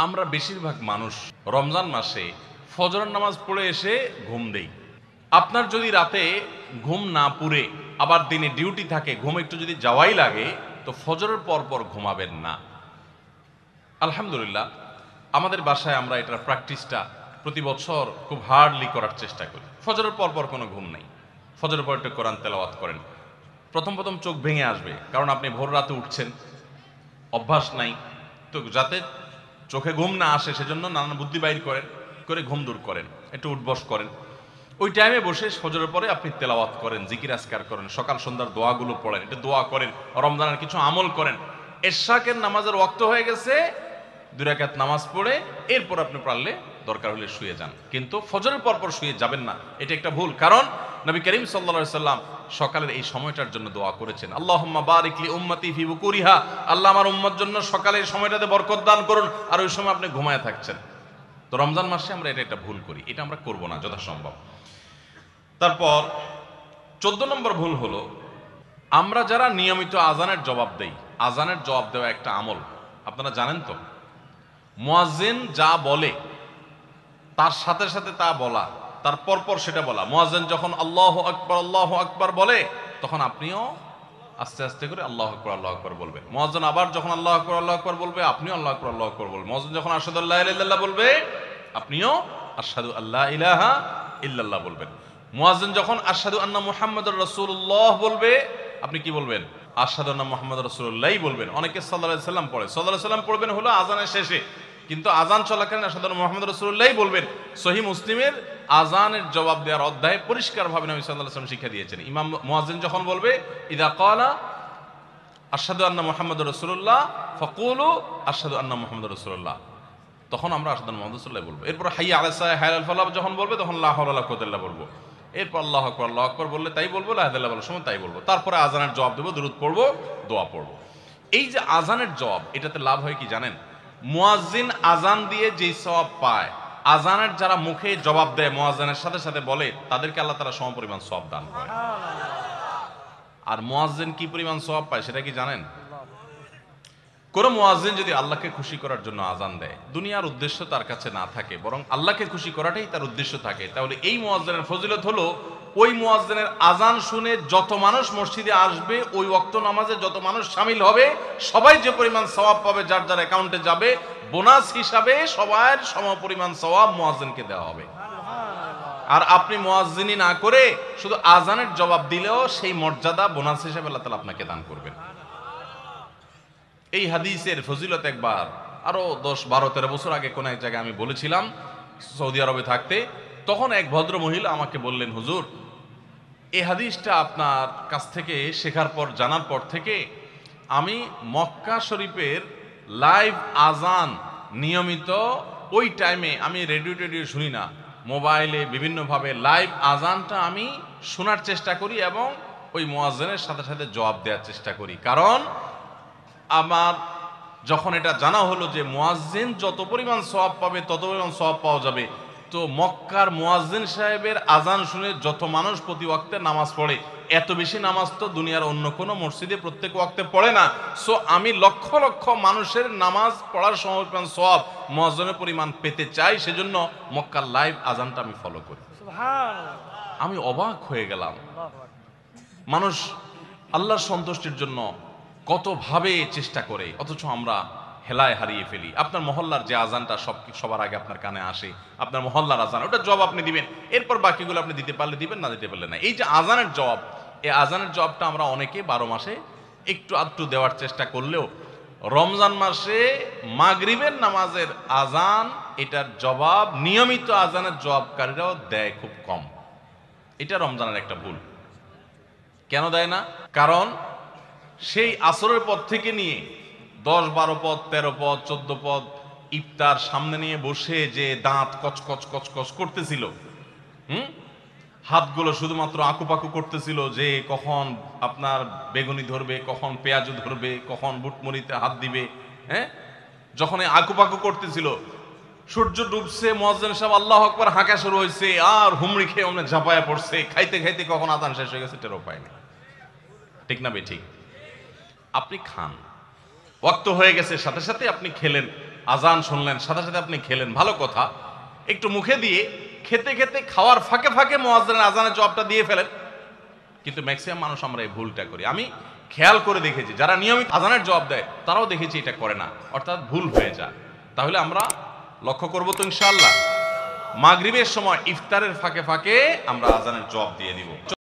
আমরা বেশিরভাগ মানুষ রমজান মাসে ফজরের নামাজ পড়ে এসে ঘুম দেই। আপনার যদি রাতে ঘুম না পুরে আবার দিনে ডিউটি থাকে, ঘুম একটু যদি যাওয়াই লাগে, তো ফজরের পর পর ঘুমাবেন না। আলহামদুলিল্লাহ, আমাদের বাসায় আমরা এটার প্র্যাকটিসটা প্রতি বছর খুব হার্ডলি করার চেষ্টা করি। ফজরের পর পর কোনো ঘুম নেই, ফজরের পর একটু কোরআন তেলাওয়াত করেন। প্রথম প্রথম চোখ ভেঙে আসবে, কারণ আপনি ভোর রাতে উঠছেন, অভ্যাস নাই। তো যাতে চোখে ঘুম না আসে সেজন্য নানান বুদ্ধি বাইর করেন, করে ঘুম দূর করেন, একটু উঠবস করেন। ওই টাইমে বসে ফজরের পরে আপনি তেলাওয়াত করেন, জিকির আজকার করেন, সকাল সন্ধ্যার দোয়াগুলো পড়েন, একটু দোয়া করেন, রমজানের কিছু আমল করেন। এশাকের নামাজের ওয়াক্ত হয়ে গেছে, 2 রাকাত নামাজ পড়ে এরপর আপনি পারলে দরকার হলে শুয়ে যান, কিন্তু ফজরের পর পর শুয়ে যাবেন না। এটা একটা ভুল, কারণ নবী করিম সাল্লাল্লাহু আলাইহি সাল্লাম সকালের এই সময়টার জন্য দোয়া করেছেন, আল্লাহুম্মা বারিক লি উম্মতি ফি বুকুরিহা, আল্লাহ আমার উম্মত জন্য সকালের সময়টাতে বরকত দান করুন। আর ওই সময় আপনি ঘুমায় থাকছেন। তো রমজান মাসে আমরা এটা একটা ভুল করি, এটা আমরা করব না যথাসম্ভব। তারপর 14 নম্বর ভুল হলো, আমরা যারা নিয়মিত আজানের জবাব দেই, আজানের জবাব দেওয়া একটা আমল, আপনারা জানেন তো, মুয়াজ্জিন যা বলে তার সাথে সাথে তা বলা, তার পরপর সেটা বলা। মুয়াজ্জিন যখন আল্লাহু আকবার বলে, তখন আপনিও আস্তে আস্তে করে আল্লাহু আকবার বলবেন। মুয়াজ্জিন আবার যখন আল্লাহু আকবার বলবে, আপনিও আল্লাহু আকবার বলবেন। মুয়াজ্জিন যখন আশহাদু আল্লা ইলাহা ইল্লাল্লাহ বলবে, আপনিও আশহাদু আল্লা ইলাহা ইল্লাল্লাহ বলবেন। মুয়াজ্জিন যখন আশহাদু আন্না মুহাম্মাদুর রাসূলুল্লাহ বলবে, আপনি কি বলবেন? আশহাদু আন্না মুহাম্মাদুর রাসূলুল্লাহই বলবেন। অনেকে সাল্লাল্লাহু আলাইহি সাল্লাম পড়ে, সাল্লাল্লাহু আলাইহি সাল্লাম পড়বেন হলো আজানের শেষে, কিন্তু আজান চলাকালীন আশহাদু আন্না মুহাম্মাদুর রাসূলুল্লাহই বলবেন। সহিহ মুসলিমের আজানের জবাব দেওয়ার অধ্যায়ে পরিষ্কারভাবে নবী সাল্লাল্লাহু আলাইহি ওয়াসাল্লাম শিক্ষা দিয়েছেন। ইমাম মুয়াজ্জিন যখন বলবে, ইযা ক্বালা আশহাদু আন্না মুহাম্মাদুর রাসূলুল্লাহ ফাকুলু আশহাদু আন্না মুহাম্মাদুর রাসূলুল্লাহ, তখন আমরা আশহাদু আন্না মুহাম্মাদুর রাসূলুল্লাহ বলবো। এরপর হাইয়া আলাস সালাহ হাইয়া আল ফালাহ যখন বলবে, তখন লা হাওলা ওয়ালা কুওয়াতা ইল্লা বিল্লাহ বলবো। এরপর আল্লাহু আকবার বললে তাই বলবো, লা ইলাহা ইল্লাল্লাহ বলার সময় তাই বলবো। তারপরে আজানের জবাব দেবো, দুরূদ পড়বো, দোয়া পড়বো। এই যে আজানের জবাব, এটাতে লাভ হয় কি জানেন? মুয়াজ্জিন আজান দিয়ে যেই সওয়াব পায়, আজানের যারা মুখে জবাব দেয়, মুয়াজ্জিনের সাথে সাথে বলে, তাদেরকে আল্লাহ তাআলা সমপরিমাণ সওয়াব দান করে। আর মুয়াজ্জিন কি পরিমাণ সওয়াব পায় সেটা কি জানেন? কোন মুয়াজ্জিন যদি আল্লাহকে খুশি করার জন্য আজান দেয়, দুনিয়ার উদ্দেশ্য তার কাছে না থাকে, বরং আল্লাহকে খুশি করাটাই তার উদ্দেশ্য থাকে, তাহলে এই মুয়াজ্জিনের ফজিলত হলো, ওই মুয়াজ্জিনের আজান শুনে যত মানুষ মসজিদে আসবে, ওই ওয়াক্ত নামাজে যত মানুষ শামিল হবে, সবাই যে পরিমাণ সওয়াব পাবে, যার যার অ্যাকাউন্টে যাবে, বোনাস হিসাবে সবার সমপরিমাণ সওয়াব মুয়াজ্জিনকে দেওয়া হবে। আর আপনি মুয়াজ্জিনি না করে শুধু আজানের জবাব দিলেও সেই মর্যাদা বোনাস হিসেবে আল্লাহ তাআলা আপনাকে দান করবেন। এই হাদিসের ফজিলত একবার আরো 10, 12, 13 বছর আগে কোন এক জায়গায় আমি বলেছিলাম, সৌদি আরবে থাকতে। তখন এক ভদ্র মহিলা আমাকে বললেন, হুজুর, এই হাদিসটা আপনার কাছ থেকে শেখার পর, জানার পর থেকে আমি মক্কা শরীফের লাইভ আজান নিয়মিত ওই টাইমে, আমি রেডিও টেডিও শুনি না, মোবাইলে বিভিন্নভাবে লাইভ আজানটা আমি শোনার চেষ্টা করি এবং ওই মুয়াজ্জিনের সাথে সাথে জবাব দেওয়ার চেষ্টা করি। কারণ আমার যখন এটা জানা হলো যে মুয়াজ্জিন যত পরিমাণ সওয়াব পাবে তত পরিমাণ সওয়াব পাওয়া যাবে, তো মক্কার মুয়াজ্জিন সাহেবের আজান শুনে যত মানুষ প্রতি ওয়াক্তে নামাজ পড়ে, এত বেশি নামাজ তো দুনিয়ার অন্য কোনো মসজিদে প্রত্যেক ওয়াক্তে পড়ে না। সো আমি লক্ষ লক্ষ মানুষের নামাজ পড়ার সময় পরিমাণ সওয়াব, মুয়াজ্জিনের পরিমাণ পেতে চাই, সেজন্য মক্কার লাইভ আজানটা আমি ফলো করি। আমি অবাক হয়ে গেলাম, মানুষ আল্লাহর সন্তুষ্টির জন্য কতভাবে চেষ্টা করে, অথচ আমরা হেলায় হারিয়ে ফেলি। আপনার মহল্লার যে আজানটা সবার আগে আপনার কানে আসে, আপনার মহল্লার আজান, ওটা জবাব আপনি দিবেন, এরপর বাকিগুলো আপনি দিতে পারলে দিবেন, না দিতে পারলে না। এই যে আজানের জবাব, এই আজানের জবাবটা আমরা অনেকে 12 মাসে একটু আধটু দেওয়ার চেষ্টা করলেও, রমজান মাসে মাগরিবের নামাজের আজান, এটার জবাব নিয়মিত আজানের জবাবকারীরাও দেয় খুব কম। এটা রমজানের একটা ভুল। কেন দেয় না? কারণ সেই আসরের পর থেকে নিয়ে 10, 12 পদ, 13 পদ, 14 পদ ইফতার সামনে নিয়ে বসে যে দাঁত কচকচ কচকচ করতেছিল, হাতগুলো শুধুমাত্র আকুপাকু করতেছিল যে কখন আপনার বেগুনি ধরবে, কখন পেঁয়াজু ধরবে, কখন বুটমরিতে হাত দিবে। যখন আকুপাকু করতেছিল, সূর্য ডুবছে, মুয়াজ্জিন সাহেব আল্লাহু আকবার হাঁকা শুরু হয়েছে, আর হুমড়ি খেয়ে অনেক ঝাঁপায়া পড়ছে, খাইতে খাইতে কখন আজান শেষ হয়ে গেছে টেরও পায়নি। ঠিক না বে ঠিক? আপনি খান, ওয়াক্ত হয়ে গেছে, সাথে সাথে আপনি খেলেন, আজান শুনলেন, সাথে সাথে আপনি খেলেন, ভালো কথা। একটু মুখে দিয়ে খেতে খেতে খাওয়ার ফাঁকে ফাঁকে মুয়াজ্জিনের আজানের জবাবটা দিয়ে ফেলেন। কিন্তু ম্যাক্সিমাম মানুষ আমরা এই ভুলটা করি। আমি খেয়াল করে দেখেছি যারা নিয়মিত আজানের জবাব দেয় তারাও দেখেছি এটা করে না, অর্থাৎ ভুল হয়ে যায়। তাহলে আমরা লক্ষ্য করব তো ইনশাআল্লাহ, মাগরিবের সময় ইফতারের ফাঁকে ফাঁকে আমরা আজানের জবাব দিয়ে দিব।